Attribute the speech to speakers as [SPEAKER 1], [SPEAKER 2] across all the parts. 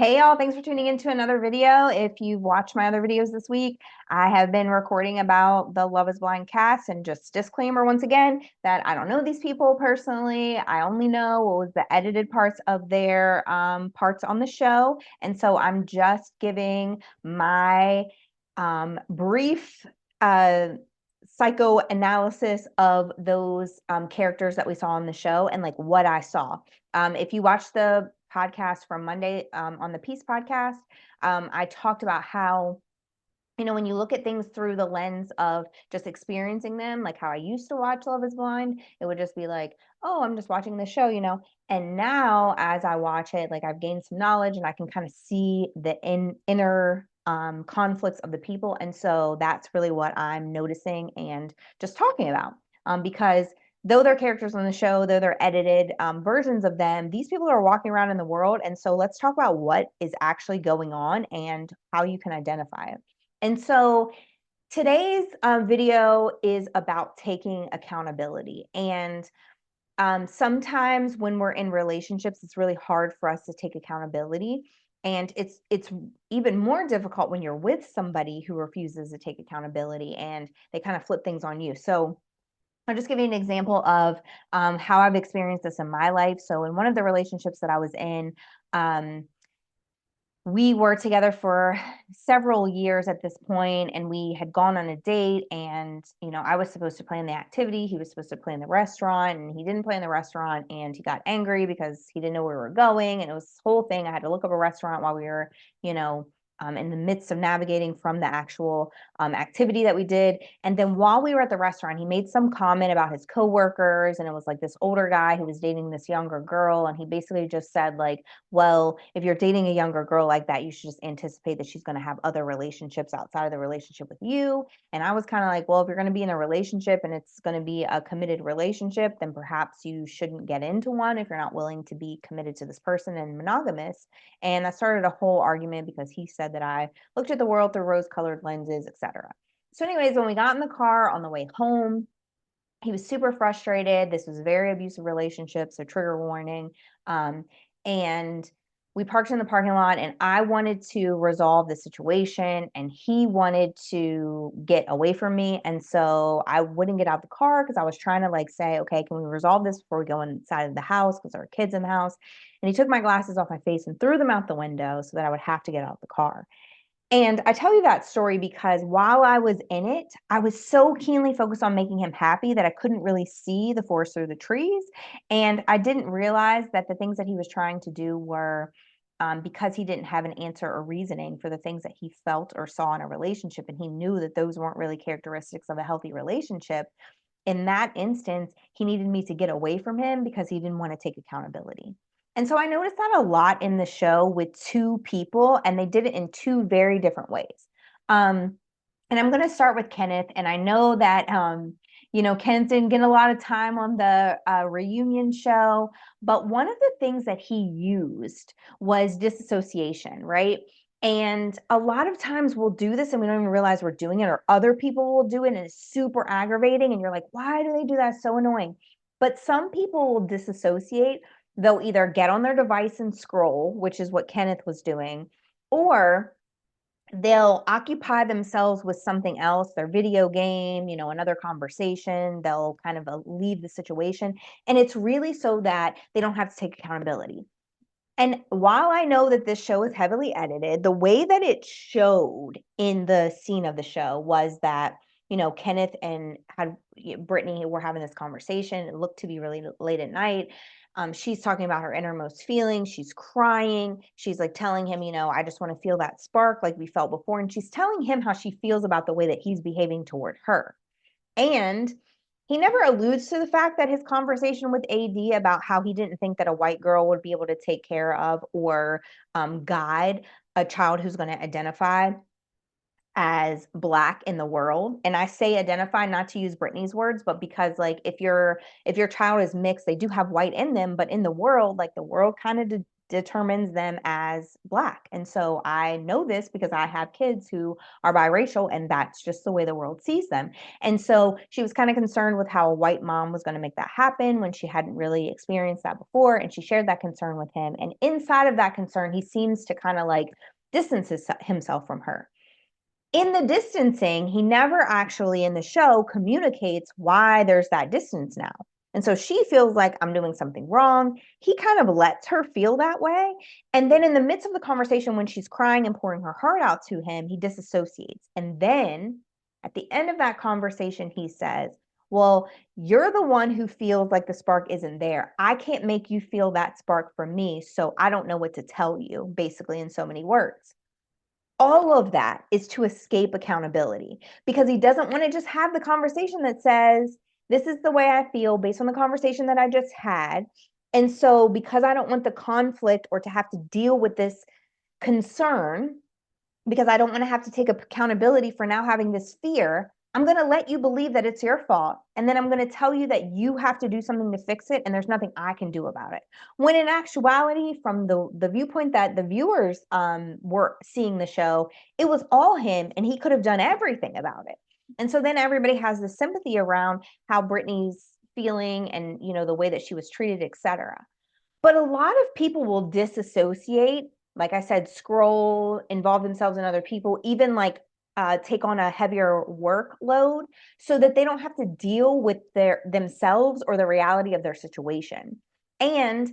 [SPEAKER 1] Hey y'all, thanks for tuning into another video. If you've watched my other videos this week, I have been recording about the Love is Blind cast, and just disclaimer once again that I don't know these people personally. I only know what was the edited parts of their parts on the show. And so I'm just giving my brief psychoanalysis of those characters that we saw on the show and like what I saw. If you watch the podcast from Monday on the Peace podcast, I talked about how, when you look at things through the lens of just experiencing them, like how I used to watch Love is Blind, it would just be like, oh, I'm just watching this show, And now as I watch it, like I've gained some knowledge and I can kind of see the inner conflicts of the people. And so that's really what I'm noticing and just talking about. Because though they're characters on the show, though they're edited versions of them, these people are walking around in the world. And so let's talk about what is actually going on and how you can identify it. And so today's video is about taking accountability. And sometimes when we're in relationships, it's really hard for us to take accountability. And it's even more difficult when you're with somebody who refuses to take accountability and they kind of flip things on you. So I'll just give you an example of how I've experienced this in my life. So in one of the relationships that I was in, we were together for several years at this point, and we had gone on a date, and I was supposed to plan the activity, he was supposed to plan the restaurant, and he didn't plan the restaurant, and he got angry because he didn't know where we were going, and it was this whole thing. I had to look up a restaurant while we were in the midst of navigating from the actual activity that we did. And then while we were at the restaurant, he made some comment about his coworkers, and it was like this older guy who was dating this younger girl, and he basically just said like, well, if you're dating a younger girl like that, you should just anticipate that she's going to have other relationships outside of the relationship with you. And I was kind of like, well, if you're going to be in a relationship and it's going to be a committed relationship, then perhaps you shouldn't get into one if you're not willing to be committed to this person and monogamous. And that started a whole argument because he said that I looked at the world through rose-colored lenses, etc. So anyways, when we got in the car on the way home, he was super frustrated. This was a very abusive relationship, so trigger warning. And we parked in the parking lot, and I wanted to resolve the situation, and he wanted to get away from me. And so I wouldn't get out the car because I was trying to like say, okay, can we resolve this before we go inside of the house, because there are kids in the house. And he took my glasses off my face and threw them out the window so that I would have to get out the car. And I tell you that story because while I was in it, I was so keenly focused on making him happy that I couldn't really see the forest through the trees. And I didn't realize that the things that he was trying to do were because he didn't have an answer or reasoning for the things that he felt or saw in a relationship. And he knew that those weren't really characteristics of a healthy relationship. In that instance, he needed me to get away from him because he didn't want to take accountability. And so I noticed that a lot in the show with two people, and they did it in two very different ways. And I'm going to start with Kenneth. And I know that, Kenneth didn't get a lot of time on the reunion show, but one of the things that he used was disassociation, right? And a lot of times we'll do this and we don't even realize we're doing it, or other people will do it, and it's super aggravating. And you're like, why do they do that? It's so annoying. But some people will disassociate. They'll either get on their device and scroll, which is what Kenneth was doing, or they'll occupy themselves with something else, their video game, another conversation. They'll kind of leave the situation. And it's really so that they don't have to take accountability. And while I know that this show is heavily edited, the way that it showed in the scene of the show was that, Kenneth and Brittany were having this conversation. It looked to be really late at night. She's talking about her innermost feelings. She's crying. She's like telling him, I just want to feel that spark like we felt before. And she's telling him how she feels about the way that he's behaving toward her. And he never alludes to the fact that his conversation with AD about how he didn't think that a white girl would be able to take care of or guide a child who's going to identify as Black in the world. And I say identify not to use Brittany's words, but because if your child is mixed, they do have white in them, but in the world, like the world kind of determines them as Black. And so I know this because I have kids who are biracial, and that's just the way the world sees them. And so she was kind of concerned with how a white mom was going to make that happen when she hadn't really experienced that before. And she shared that concern with him. And inside of that concern, he seems to kind of like distance himself from her. In the distancing, he never actually in the show communicates why there's that distance now. And so she feels like I'm doing something wrong. He kind of lets her feel that way. And then in the midst of the conversation, when she's crying and pouring her heart out to him, he disassociates. And then at the end of that conversation, he says, well, you're the one who feels like the spark isn't there. I can't make you feel that spark for me. So I don't know what to tell you, basically, in so many words. All of that is to escape accountability, because he doesn't want to just have the conversation that says, this is the way I feel based on the conversation that I just had. And so because I don't want the conflict or to have to deal with this concern, because I don't want to have to take accountability for now having this fear, I'm going to let you believe that it's your fault. And then I'm going to tell you that you have to do something to fix it. And there's nothing I can do about it. When in actuality, from the viewpoint that the viewers were seeing the show, it was all him, and he could have done everything about it. And so then everybody has this sympathy around how Brittany's feeling and, you know, the way that she was treated, etc. But a lot of people will disassociate, like I said, scroll, involve themselves in other people, even like take on a heavier workload so that they don't have to deal with themselves or the reality of their situation. And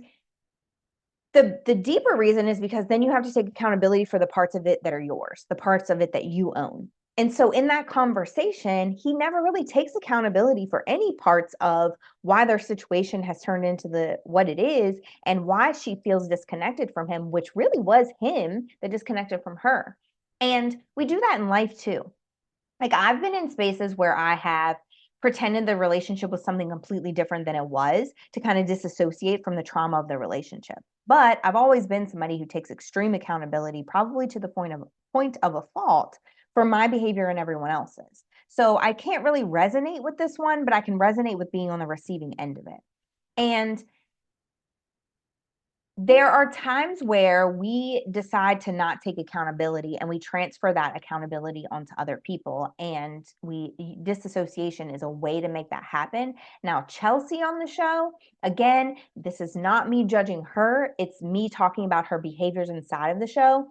[SPEAKER 1] the deeper reason is because then you have to take accountability for the parts of it that are yours, the parts of it that you own. And so in that conversation, he never really takes accountability for any parts of why their situation has turned into what it is and why she feels disconnected from him, which really was him that disconnected from her. And we do that in life too. Like, I've been in spaces where I have pretended the relationship was something completely different than it was to kind of disassociate from the trauma of the relationship. But I've always been somebody who takes extreme accountability, probably to the point of a fault for my behavior and everyone else's. So I can't really resonate with this one, but I can resonate with being on the receiving end of it. And there are times where we decide to not take accountability and we transfer that accountability onto other people, and disassociation is a way to make that happen. Now, Chelsea on the show, again, this is not me judging her, it's me talking about her behaviors inside of the show.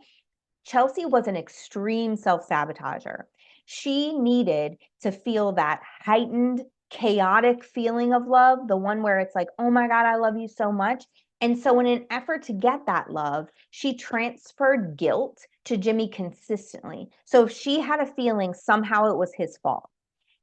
[SPEAKER 1] Chelsea was an extreme self-sabotager. She needed to feel that heightened, chaotic feeling of love, the one where it's like, oh my God, I love you so much. And so in an effort to get that love, she transferred guilt to Jimmy consistently. So if she had a feeling, somehow it was his fault.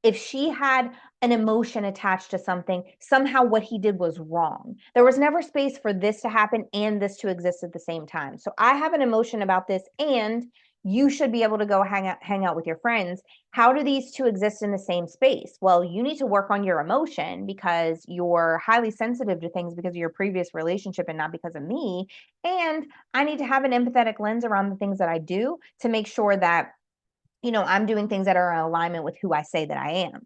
[SPEAKER 1] If she had an emotion attached to something, somehow what he did was wrong. There was never space for this to happen and this to exist at the same time. So I have an emotion about this, and you should be able to go hang out with your friends. How do these two exist in the same space? Well, you need to work on your emotion because you're highly sensitive to things because of your previous relationship and not because of me. And I need to have an empathetic lens around the things that I do to make sure that, you know, I'm doing things that are in alignment with who I say that I am.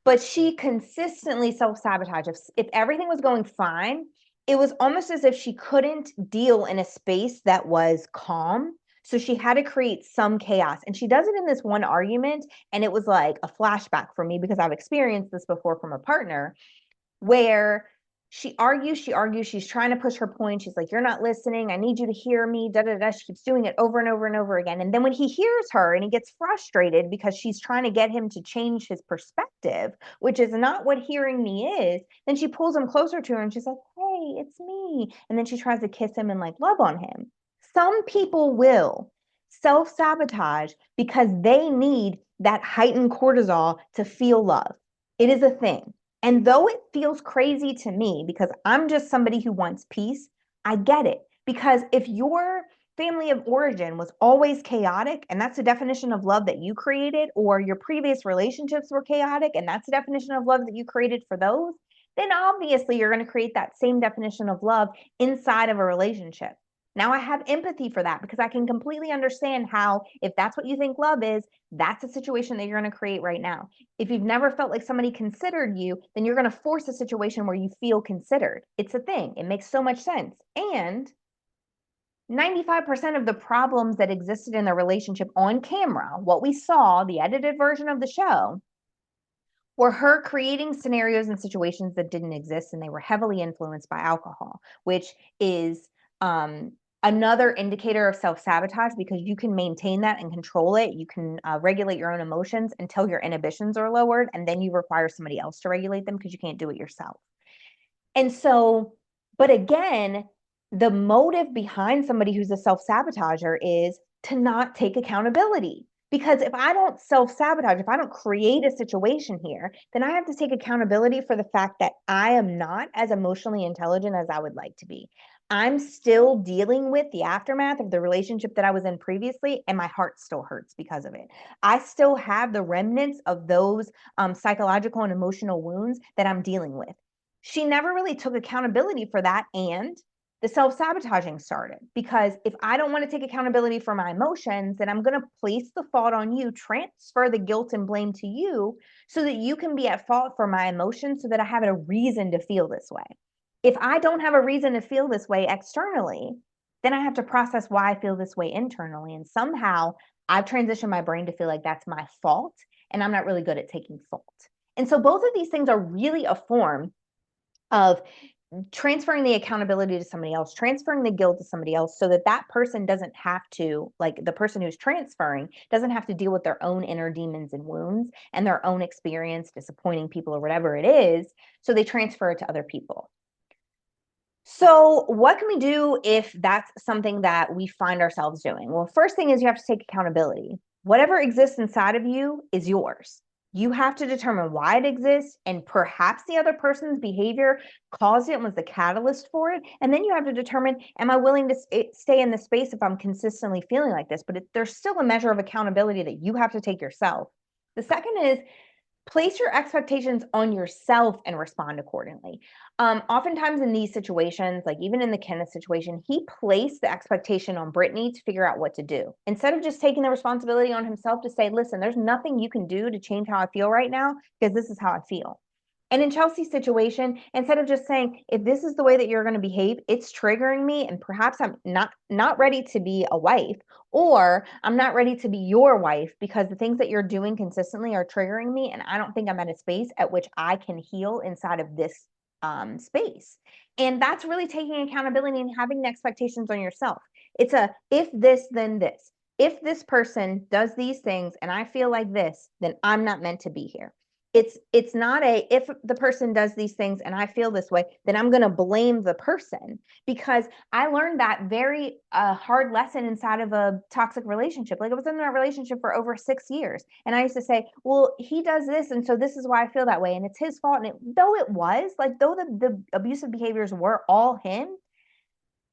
[SPEAKER 1] But she consistently self-sabotaged. If everything was going fine, it was almost as if she couldn't deal in a space that was calm. So she had to create some chaos. And she does it in this one argument. And it was like a flashback for me because I've experienced this before from a partner, where she argues, she's trying to push her point. She's like, you're not listening. I need you to hear me. Da, da, da. She keeps doing it over and over and over again. And then when he hears her and he gets frustrated because she's trying to get him to change his perspective, which is not what hearing me is, then she pulls him closer to her and she's like, hey, it's me. And then she tries to kiss him and like love on him. Some people will self-sabotage because they need that heightened cortisol to feel love. It is a thing. And though it feels crazy to me because I'm just somebody who wants peace, I get it. Because if your family of origin was always chaotic, and that's the definition of love that you created, or your previous relationships were chaotic, and that's the definition of love that you created for those, then obviously you're going to create that same definition of love inside of a relationship. Now I have empathy for that because I can completely understand how, if that's what you think love is, that's a situation that you're going to create right now. If you've never felt like somebody considered you, then you're going to force a situation where you feel considered. It's a thing. It makes so much sense. And 95% of the problems that existed in the relationship on camera, what we saw, the edited version of the show, were her creating scenarios and situations that didn't exist, and they were heavily influenced by alcohol, which is another indicator of self-sabotage, because you can maintain that and control it. You can regulate your own emotions until your inhibitions are lowered, and then you require somebody else to regulate them because you can't do it yourself. And so, but again, the motive behind somebody who's a self-sabotager is to not take accountability. Because if I don't self-sabotage, if I don't create a situation here, then I have to take accountability for the fact that I am not as emotionally intelligent as I would like to be. I'm still dealing with the aftermath of the relationship that I was in previously, and my heart still hurts because of it. I still have the remnants of those psychological and emotional wounds that I'm dealing with. She never really took accountability for that, and the self-sabotaging started, because if I don't want to take accountability for my emotions, then I'm going to place the fault on you, transfer the guilt and blame to you so that you can be at fault for my emotions, so that I have a reason to feel this way. If I don't have a reason to feel this way externally, then I have to process why I feel this way internally. And somehow I've transitioned my brain to feel like that's my fault, and I'm not really good at taking fault. And so both of these things are really a form of transferring the accountability to somebody else, transferring the guilt to somebody else, so that that person doesn't have to, like the person who's transferring doesn't have to deal with their own inner demons and wounds and their own experience disappointing people or whatever it is. So they transfer it to other people. So what can we do if that's something that we find ourselves doing? Well, first thing is you have to take accountability. Whatever exists inside of you is yours. You have to determine why it exists, and perhaps the other person's behavior caused it and was the catalyst for it. And then you have to determine, am I willing to stay in this space if I'm consistently feeling like this? But there's still a measure of accountability that you have to take yourself. The second is place your expectations on yourself and respond accordingly. Oftentimes in these situations, like even in the Kenneth situation, he placed the expectation on Brittany to figure out what to do, instead of just taking the responsibility on himself to say, listen, there's nothing you can do to change how I feel right now, because this is how I feel. And in Chelsea's situation, instead of just saying, if this is the way that you're going to behave, it's triggering me, and perhaps I'm not ready to be a wife, or I'm not ready to be your wife because the things that you're doing consistently are triggering me, and I don't think I'm at a space at which I can heal inside of this space. And that's really taking accountability and having the expectations on yourself. It's a if this, then this. If this person does these things and I feel like this, then I'm not meant to be here. It's not a if the person does these things and I feel this way, then I'm going to blame the person, because I learned that very hard lesson inside of a toxic relationship. Like I was in that relationship for over 6 years, and I used to say, well, he does this, and so this is why I feel that way, and it's his fault. And though it was like, though the abusive behaviors were all him,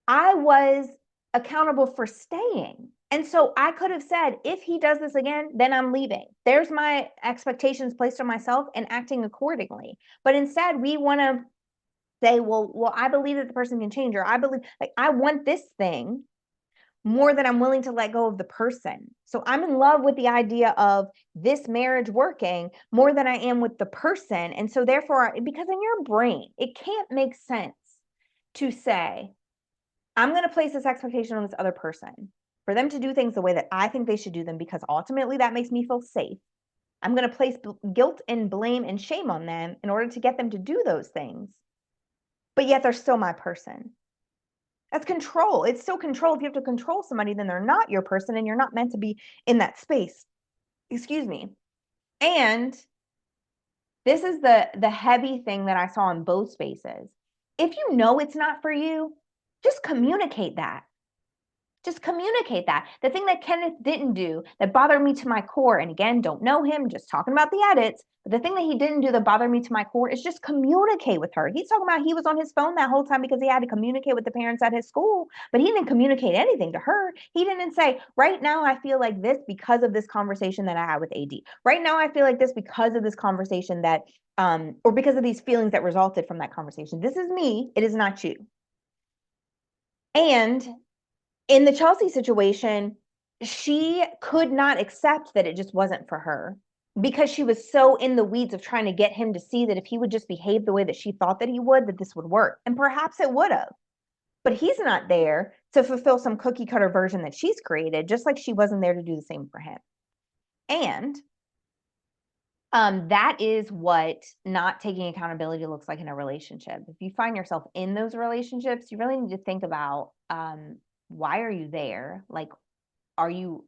[SPEAKER 1] I was accountable for staying. And so I could have said, if he does this again, then I'm leaving. There's my expectations placed on myself and acting accordingly. But instead, we want to say, well, I believe that the person can change, or I believe, like, I want this thing more than I'm willing to let go of the person. So I'm in love with the idea of this marriage working more than I am with the person. And so therefore, because in your brain, it can't make sense to say, I'm going to place this expectation on this other person for them to do things the way that I think they should do them, because ultimately that makes me feel safe. I'm going to place guilt and blame and shame on them in order to get them to do those things. But yet they're still my person. That's control. It's still control. If you have to control somebody, then they're not your person, and you're not meant to be in that space. Excuse me. And this is the heavy thing that I saw in both spaces. If you know it's not for you, just communicate that. Just communicate that. The thing that Kenneth didn't do that bothered me to my core, and again, don't know him, just talking about the edits, but the thing that he didn't do that bothered me to my core is just communicate with her. He's talking about he was on his phone that whole time because he had to communicate with the parents at his school, but he didn't communicate anything to her. He didn't say, right now I feel like this because of this conversation that I had with AD. Right now I feel like this because of this conversation that, or because of these feelings that resulted from that conversation. This is me, it is not you. And in the Chelsea situation, she could not accept that it just wasn't for her, because she was so in the weeds of trying to get him to see that if he would just behave the way that she thought that he would, that this would work. And perhaps it would have. but he's not there to fulfill some cookie cutter version that she's created, just like she wasn't there to do the same for him. And that is what not taking accountability looks like in a relationship. If you find yourself in those relationships, you really need to think about why are you there? Like, are you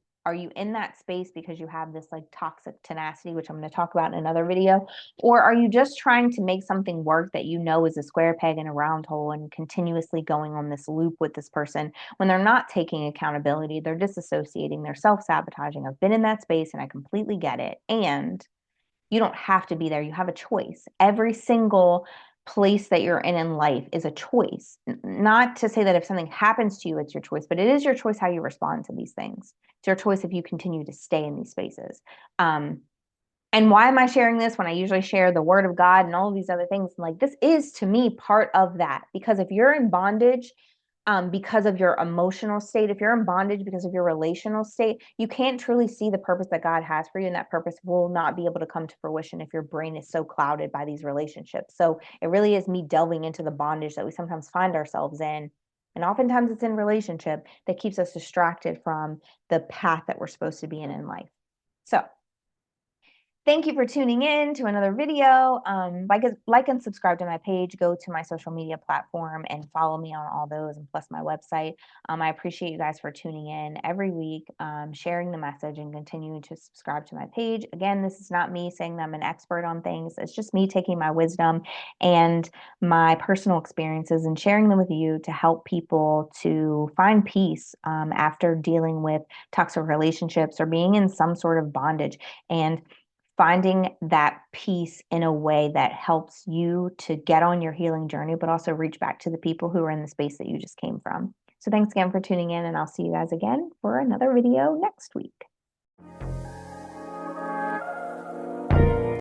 [SPEAKER 1] in that space because you have this like toxic tenacity, which I'm going to talk about in another video, or are you just trying to make something work that you know is a square peg in a round hole and continuously going on this loop with this person when they're not taking accountability, they're disassociating, they're self-sabotaging. I've been in that space and I completely get it. And you don't have to be there. You have a choice. Every single place that you're in life is a choice. Not to say that if something happens to you, it's your choice, but it is your choice how you respond to these things. It's your choice if you continue to stay in these spaces. And why am I sharing this when I usually share the word of God and all of these other things? Like, this is to me part of that, because if you're in bondage, because of your emotional state, if you're in bondage because of your relational state, you can't truly see the purpose that God has for you. And that purpose will not be able to come to fruition if your brain is so clouded by these relationships. So it really is me delving into the bondage that we sometimes find ourselves in. And oftentimes it's in relationship that keeps us distracted from the path that we're supposed to be in life. So thank you for tuning in to another video. Like and subscribe to my page. Go to my social media platform and follow me on all those, and plus my website. I appreciate you guys for tuning in every week, sharing the message, and continuing to subscribe to my page. Again, this is not me saying that I'm an expert on things. It's just me taking my wisdom and my personal experiences and sharing them with you to help people to find peace after dealing with toxic relationships or being in some sort of bondage. And finding that peace in a way that helps you to get on your healing journey, but also reach back to the people who are in the space that you just came from. So thanks again for tuning in, and I'll see you guys again for another video next week.